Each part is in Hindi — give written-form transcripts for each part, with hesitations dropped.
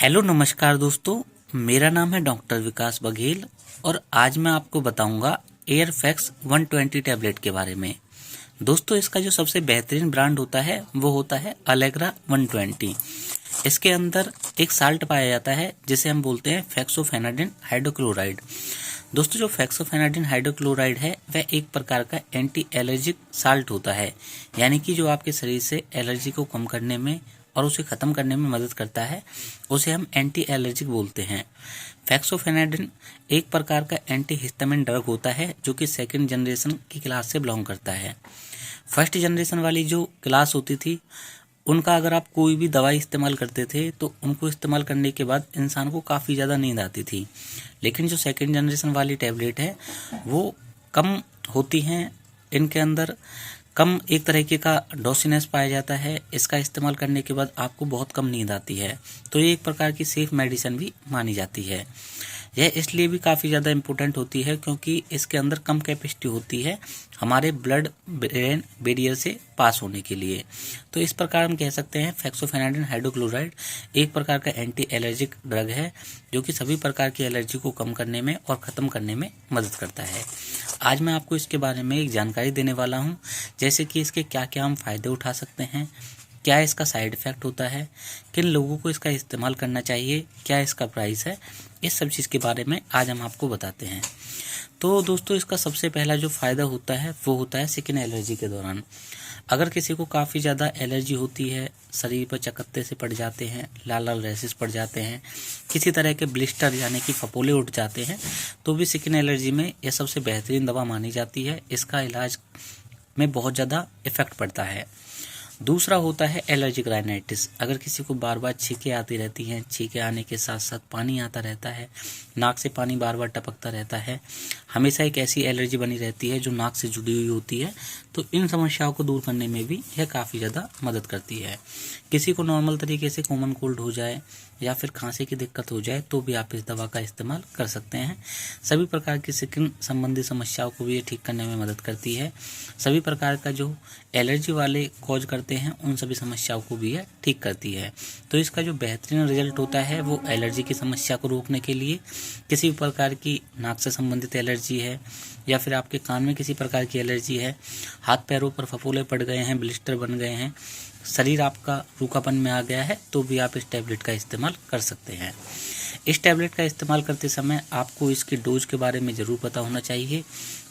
हेलो नमस्कार दोस्तों, मेरा नाम है डॉक्टर विकास बघेल और आज मैं आपको बताऊंगा एयरफैक्स 120 टैबलेट के बारे में। दोस्तों, इसका जो सबसे बेहतरीन ब्रांड होता है वो होता है अलेग्रा 120। इसके अंदर एक साल्ट पाया जाता है जिसे हम बोलते हैं फेक्सोफेनाडिन हाइड्रोक्लोराइड। दोस्तों, जो फेक्सोफेनाडिन हाइड्रोक्लोराइड है वह एक प्रकार का एंटी एलर्जिक साल्ट होता है, यानी कि जो आपके शरीर से एलर्जी को कम करने में और उसे खत्म करने में मदद करता है, उसे हम एंटी एलर्जिक बोलते हैं। फेक्सोफेनाडिन एक प्रकार का एंटी हिस्टामिन ड्रग होता है जो कि सेकंड जनरेशन की क्लास से बिलोंग करता है। फर्स्ट जनरेशन वाली जो क्लास होती थी उनका अगर आप कोई भी दवाई इस्तेमाल करते थे तो उनको इस्तेमाल करने के बाद इंसान को काफ़ी ज़्यादा नींद आती थी, लेकिन जो सेकंड जनरेशन वाली टैबलेट है वो कम होती हैं, इनके अंदर कम एक तरीके का डोसिनेस पाया जाता है। इसका इस्तेमाल करने के बाद आपको बहुत कम नींद आती है, तो ये एक प्रकार की सेफ मेडिसिन भी मानी जाती है। यह इसलिए भी काफ़ी ज़्यादा इम्पोर्टेंट होती है क्योंकि इसके अंदर कम कैपेसिटी होती है हमारे ब्लड ब्रेन बैरियर से पास होने के लिए। तो इस प्रकार हम कह सकते हैं फेक्सोफेनाडिन हाइड्रोक्लोराइड एक प्रकार का एंटी एलर्जिक ड्रग है जो कि सभी प्रकार की एलर्जी को कम करने में और ख़त्म करने में मदद करता है। आज मैं आपको इसके बारे में एक जानकारी देने वाला हूँ, जैसे कि इसके क्या क्या हम फ़ायदे उठा सकते हैं, क्या इसका साइड इफ़ेक्ट होता है, किन लोगों को इसका इस्तेमाल करना चाहिए, क्या इसका प्राइस है, इस सब चीज़ के बारे में आज हम आपको बताते हैं। तो दोस्तों, इसका सबसे पहला जो फ़ायदा होता है वो होता है स्किन एलर्जी के दौरान। अगर किसी को काफ़ी ज़्यादा एलर्जी होती है, शरीर पर चकत्ते से पड़ जाते हैं, लाल लाल रैशेस पड़ जाते हैं, किसी तरह के ब्लिस्टर यानी कि फपोले उठ जाते हैं, तो भी स्किन एलर्जी में यह सबसे बेहतरीन दवा मानी जाती है। इसका इलाज में बहुत ज़्यादा इफ़ेक्ट पड़ता है। दूसरा होता है एलर्जिक राइनाइटिस। अगर किसी को बार बार छींकें आती रहती हैं, छींकें आने के साथ साथ पानी आता रहता है, नाक से पानी बार बार टपकता रहता है, हमेशा एक ऐसी एलर्जी बनी रहती है जो नाक से जुड़ी हुई होती है, तो इन समस्याओं को दूर करने में भी यह काफ़ी ज़्यादा मदद करती है। किसी को नॉर्मल तरीके से कॉमन कोल्ड हो जाए या फिर खांसी की दिक्कत हो जाए तो भी आप इस दवा का इस्तेमाल कर सकते हैं। सभी प्रकार की स्किन संबंधी समस्याओं को भी ये ठीक करने में मदद करती है। सभी प्रकार का जो एलर्जी वाले कॉज करते हैं उन सभी समस्याओं को भी यह ठीक करती है। तो इसका जो बेहतरीन रिजल्ट होता है वो एलर्जी की समस्या को रोकने के लिए, किसी भी प्रकार की नाक से संबंधित एलर्जी है या फिर आपके कान में किसी प्रकार की एलर्जी है, हाथ पैरों पर फफोले पड़ गए हैं, ब्लिस्टर बन गए हैं, शरीर आपका रूखापन में आ गया है, तो भी आप इस टैबलेट का इस्तेमाल कर सकते हैं। इस टैबलेट का इस्तेमाल करते समय आपको इसकी डोज के बारे में ज़रूर पता होना चाहिए।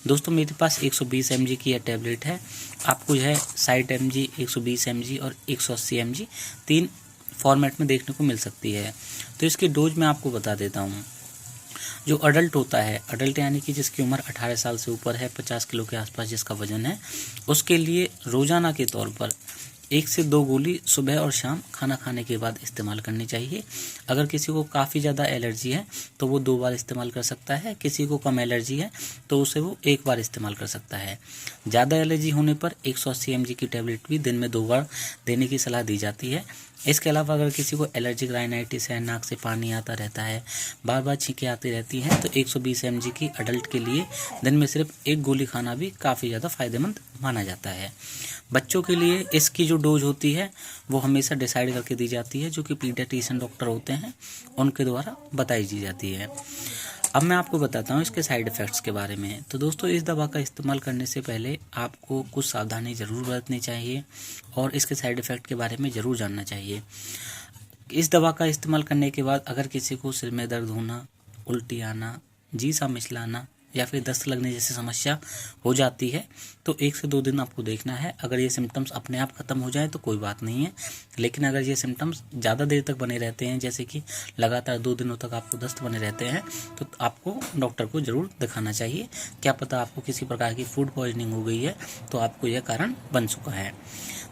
दोस्तों, मेरे पास 120 mg की यह टैबलेट है। आपको यह 60 mg, 120 mg और 180 mg 3 फॉर्मेट में देखने को मिल सकती है। तो इसकी डोज मैं आपको बता देता हूँ। जो अडल्ट होता है, अडल्ट यानी कि जिसकी उम्र 18 साल से ऊपर है, 50 किलो के आसपास जिसका वजन है, उसके लिए रोजाना के तौर पर 1 से 2 गोली सुबह और शाम खाना खाने के बाद इस्तेमाल करनी चाहिए। अगर किसी को काफ़ी ज़्यादा एलर्जी है तो वो 2 बार इस्तेमाल कर सकता है, किसी को कम एलर्जी है तो उसे वो 1 बार इस्तेमाल कर सकता है। ज़्यादा एलर्जी होने पर 180 mg की टैबलेट भी दिन में 2 बार देने की सलाह दी जाती है। इसके अलावा अगर किसी को एलर्जिक राइनाइटिस है, नाक से पानी आता रहता है, बार बार छींकें आती रहती हैं, तो 120 mg की अडल्ट के लिए दिन में सिर्फ 1 गोली खाना भी काफ़ी ज़्यादा फायदेमंद माना जाता है। बच्चों के लिए इसकी जो डोज होती है वो हमेशा डिसाइड करके दी जाती है, जो कि पीडियाट्रिशियन डॉक्टर होते हैं उनके द्वारा बताई दी जाती है। अब मैं आपको बताता हूँ इसके साइड इफ़ेक्ट्स के बारे में। तो दोस्तों, इस दवा का इस्तेमाल करने से पहले आपको कुछ सावधानी ज़रूर बरतनी चाहिए और इसके साइड इफ़ेक्ट के बारे में ज़रूर जानना चाहिए। इस दवा का इस्तेमाल करने के बाद अगर किसी को सिर में दर्द होना, उल्टी आना, जी सा मिचलाना या फिर दस्त लगने जैसी समस्या हो जाती है तो 1 से 2 दिन आपको देखना है। अगर ये सिम्टम्स अपने आप ख़त्म हो जाए तो कोई बात नहीं है, लेकिन अगर ये सिम्टम्स ज़्यादा देर तक बने रहते हैं, जैसे कि लगातार 2 दिनों तक आपको दस्त बने रहते हैं, तो आपको डॉक्टर को ज़रूर दिखाना चाहिए। क्या पता आपको किसी प्रकार की फूड पॉइजनिंग हो गई है तो आपको यह कारण बन चुका है।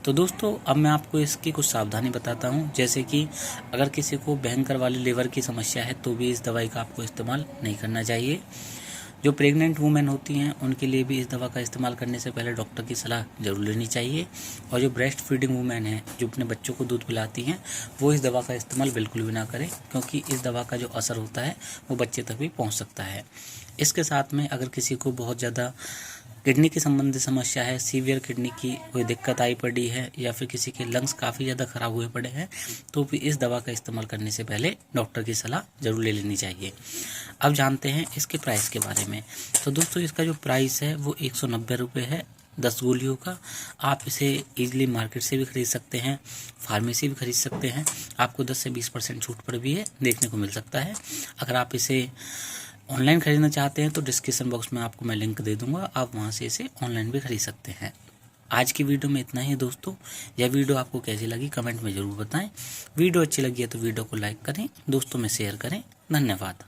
तो दोस्तों, अब मैं आपको इसकी कुछ सावधानी बताता हूँ, जैसे कि अगर किसी को भयंकर वाली लिवर की समस्या है तो भी इस दवाई का आपको इस्तेमाल नहीं करना चाहिए। जो प्रेग्नेंट वुमेन होती हैं उनके लिए भी इस दवा का इस्तेमाल करने से पहले डॉक्टर की सलाह जरूर लेनी चाहिए। और जो ब्रेस्ट फीडिंग वुमेन है, जो अपने बच्चों को दूध पिलाती हैं, वो इस दवा का इस्तेमाल बिल्कुल भी ना करें, क्योंकि इस दवा का जो असर होता है वो बच्चे तक भी पहुंच सकता है। इसके साथ में अगर किसी को बहुत ज़्यादा किडनी की संबंधित समस्या है, सीवियर किडनी की कोई दिक्कत आई पड़ी है या फिर किसी के लंग्स काफ़ी ज़्यादा ख़राब हुए पड़े हैं, तो भी इस दवा का इस्तेमाल करने से पहले डॉक्टर की सलाह ज़रूर ले लेनी चाहिए। अब जानते हैं इसके प्राइस के बारे में। तो दोस्तों इसका जो प्राइस है वो 190 रुपये है 10 गोलियों का। आप इसे ईजिली मार्केट से भी खरीद सकते हैं, फार्मेसी भी खरीद सकते हैं। आपको 10 से 20% छूट पर भी है देखने को मिल सकता है। अगर आप इसे ऑनलाइन खरीदना चाहते हैं तो डिस्क्रिप्शन बॉक्स में आपको मैं लिंक दे दूंगा, आप वहां से इसे ऑनलाइन भी खरीद सकते हैं। आज की वीडियो में इतना ही दोस्तों। यह वीडियो आपको कैसी लगी कमेंट में ज़रूर बताएं। वीडियो अच्छी लगी है तो वीडियो को लाइक करें, दोस्तों में शेयर करें। धन्यवाद।